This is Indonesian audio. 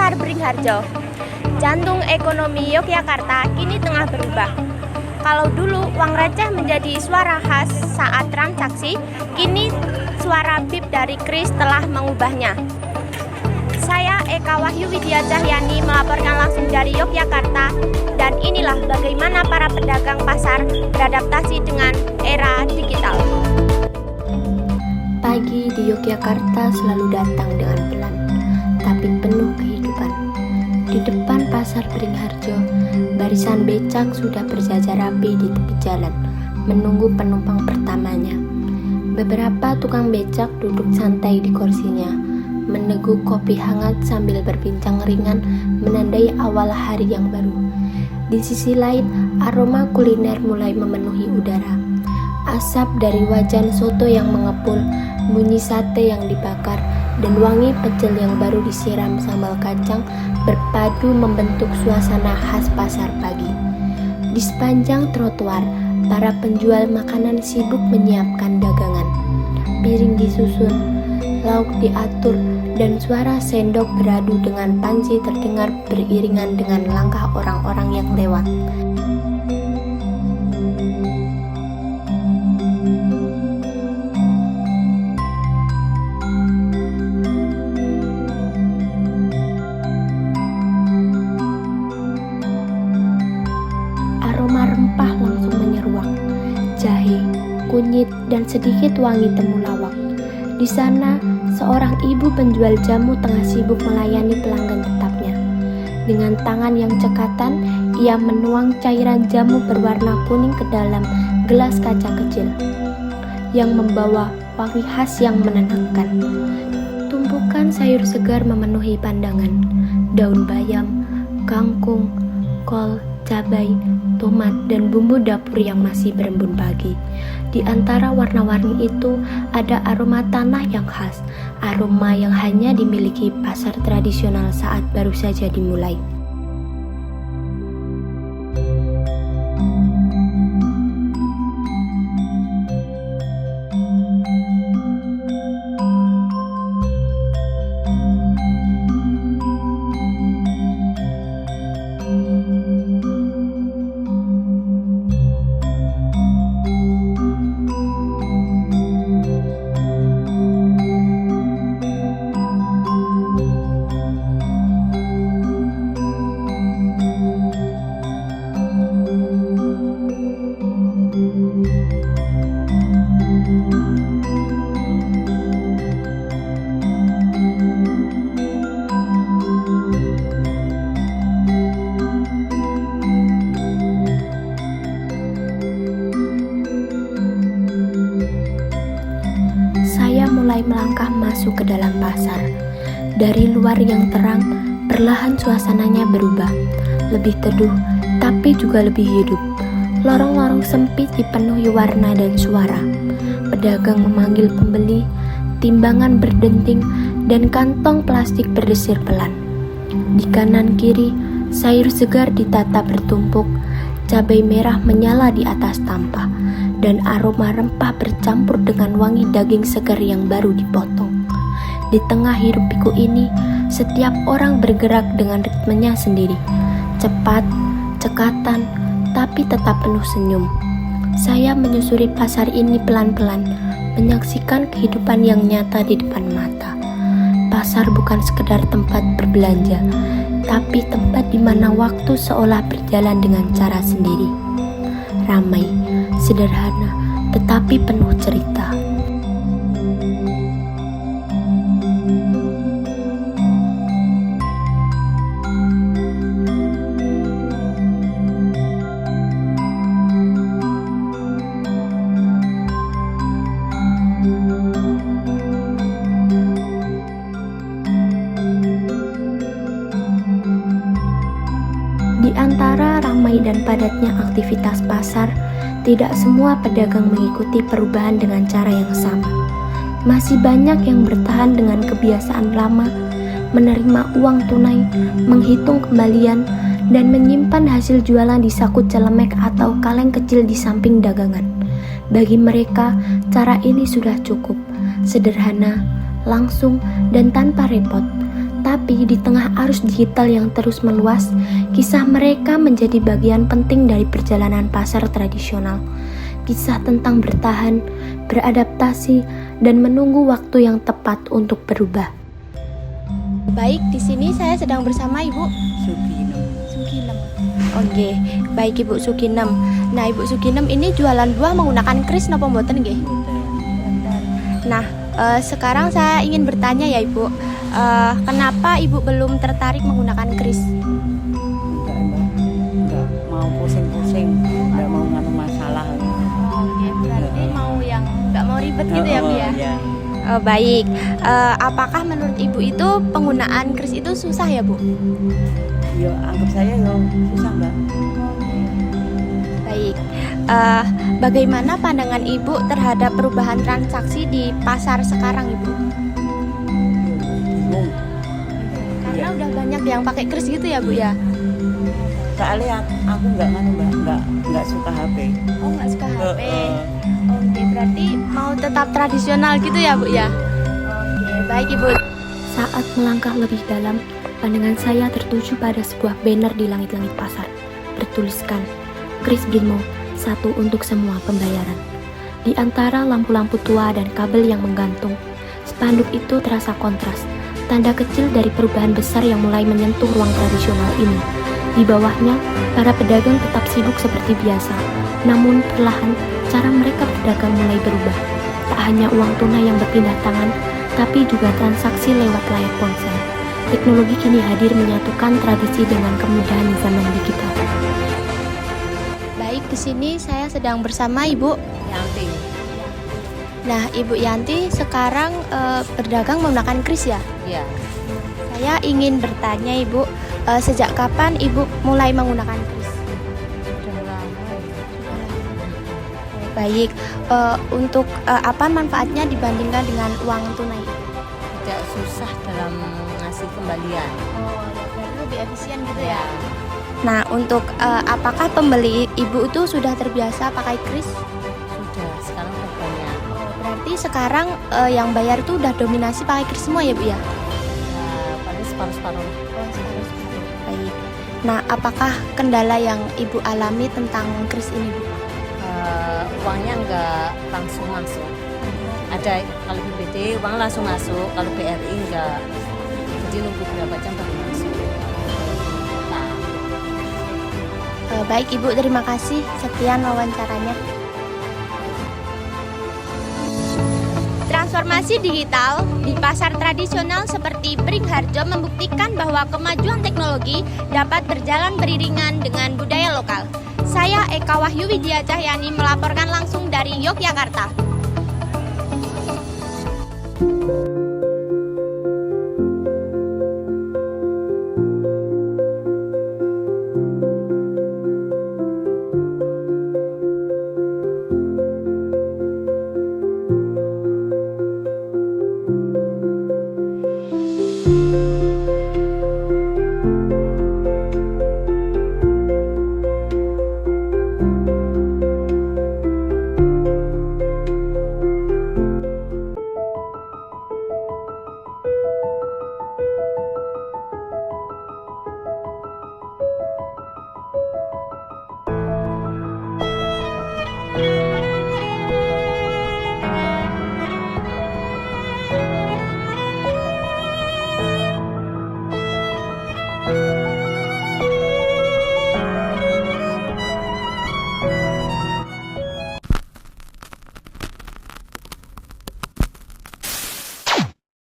Pasar Beringharjo. Jantung ekonomi Yogyakarta kini tengah berubah. Kalau dulu uang receh menjadi suara khas saat transaksi, kini suara bip dari kris telah mengubahnya. Saya Eka Wahyu Widya Cahyani melaporkan langsung dari Yogyakarta, dan inilah bagaimana para pedagang pasar beradaptasi dengan era digital. Pagi di Yogyakarta selalu datang dengan pelan, tapi penuh kehidupan. Di depan Pasar Beringharjo, barisan becak sudah berjajar rapi di tepi jalan, menunggu penumpang pertamanya. Beberapa tukang becak duduk santai di kursinya, meneguk kopi hangat sambil berbincang ringan menandai awal hari yang baru. Di sisi lain, aroma kuliner mulai memenuhi udara. Asap dari wajan soto yang mengepul, bunyi sate yang dibakar, dan wangi pecel yang baru disiram sambal kacang berpadu membentuk suasana khas pasar pagi. Di sepanjang trotoar, para penjual makanan sibuk menyiapkan dagangan. Piring disusun, lauk diatur, dan suara sendok beradu dengan panci terdengar beriringan dengan langkah orang-orang yang lewat. Aroma rempah langsung menyeruak, jahe, kunyit, dan sedikit wangi temulawak. Di sana, seorang ibu penjual jamu tengah sibuk melayani pelanggan tetapnya. Dengan tangan yang cekatan, ia menuang cairan jamu berwarna kuning ke dalam gelas kaca kecil, yang membawa wangi khas yang menenangkan. Tumpukan sayur segar memenuhi pandangan, daun bayam, kangkung, kol, cabai, tomat, dan bumbu dapur yang masih berembun pagi. Di antara warna-warni itu ada aroma tanah yang khas, aroma yang hanya dimiliki pasar tradisional saat baru saja dimulai. Saya mulai melangkah masuk ke dalam pasar. Dari luar yang terang, perlahan suasananya berubah. Lebih teduh, tapi juga lebih hidup. Lorong-lorong sempit dipenuhi warna dan suara. Pedagang memanggil pembeli, timbangan berdenting, dan kantong plastik berdesir pelan. Di kanan kiri, sayur segar ditata bertumpuk, cabai merah menyala di atas tampah, dan aroma rempah bercampur dengan wangi daging segar yang baru dipotong. Di tengah hiruk pikuk ini, setiap orang bergerak dengan ritmenya sendiri, cepat, cekatan, tapi tetap penuh senyum. Saya menyusuri pasar ini pelan-pelan, menyaksikan kehidupan yang nyata di depan mata. Pasar bukan sekedar tempat berbelanja, tapi tempat di mana waktu seolah berjalan dengan cara sendiri. Ramai, sederhana, tetapi penuh cerita. Di antara ramai dan padatnya aktivitas pasar, tidak semua pedagang mengikuti perubahan dengan cara yang sama. Masih banyak yang bertahan dengan kebiasaan lama, menerima uang tunai, menghitung kembalian, dan menyimpan hasil jualan di saku celemek atau kaleng kecil di samping dagangan. Bagi mereka, cara ini sudah cukup, sederhana, langsung, dan tanpa repot. Tapi di tengah arus digital yang terus meluas, kisah mereka menjadi bagian penting dari perjalanan pasar tradisional. Kisah tentang bertahan, beradaptasi, dan menunggu waktu yang tepat untuk berubah. Baik, di sini saya sedang bersama Ibu Suginem. Suginem. Oke, baik Ibu Suginem. Nah, Ibu Suginem ini jualan buah menggunakan kris napa mboten nggih? Nah, sekarang saya ingin bertanya ya Ibu, kenapa Ibu belum tertarik menggunakan kris? Enggak mau pusing-pusing, enggak mau nganu masalah. Oke, berarti mau yang nggak mau ribet gitu ya Bu ya? Iya. Oh, baik, apakah menurut Ibu itu penggunaan kris itu susah ya Bu? Ya anggap saya yo susah Mbak. Baik, bagaimana pandangan Ibu terhadap perubahan transaksi di pasar sekarang Ibu? Bingung. Karena udah banyak yang pakai kris gitu ya Bu ya? Soalnya aku enggak nganu Mbak, enggak suka HP. Oh, nggak suka HP. Oke, berarti mau tetap tradisional gitu ya Bu ya? Oke, baik Ibu. Saat melangkah lebih dalam, pandangan saya tertuju pada sebuah banner di langit-langit pasar. Bertuliskan, Kris Brimo, satu untuk semua pembayaran. Di antara lampu-lampu tua dan kabel yang menggantung, spanduk itu terasa kontras, tanda kecil dari perubahan besar yang mulai menyentuh ruang tradisional ini. Di bawahnya, para pedagang tetap sibuk seperti biasa, namun perlahan cara mereka berdagang mulai berubah. Tak hanya uang tunai yang berpindah tangan, tapi juga transaksi lewat layar ponsel. Teknologi kini hadir menyatukan tradisi dengan kemudahan di zaman digital. Baik, di sini saya sedang bersama Ibu Yanti. Nah, Ibu Yanti sekarang berdagang menggunakan kris ya? Iya. Saya ingin bertanya Ibu, sejak kapan Ibu mulai menggunakan kris? Sudah lama. Baik, untuk apa manfaatnya dibandingkan dengan uang tunai? Tidak susah dalam ngasih kembalian. Oh, berarti lebih efisien gitu ya? Nah, untuk apakah pembeli Ibu itu sudah terbiasa pakai kris? Sudah, sekarang udah banyak. Oh, berarti sekarang yang bayar itu udah dominasi pakai kris semua ya Bu ya? Paling separuh-separuh. Oh, separuh-separuh. Baik. Nah, apakah kendala yang Ibu alami tentang kris ini Bu? Uangnya nggak langsung masuk. Ada kalau BPT uang langsung masuk, kalau BRI nggak. Jadi nunggu berapa jam baru masuk. Nah, Baik Ibu, terima kasih. Sekian wawancaranya. Transformasi digital di pasar tradisional seperti Beringharjo membuktikan bahwa kemajuan teknologi dapat berjalan beriringan dengan budaya lokal. Saya Eka Wahyu Widya Cahyani melaporkan langsung dari Yogyakarta.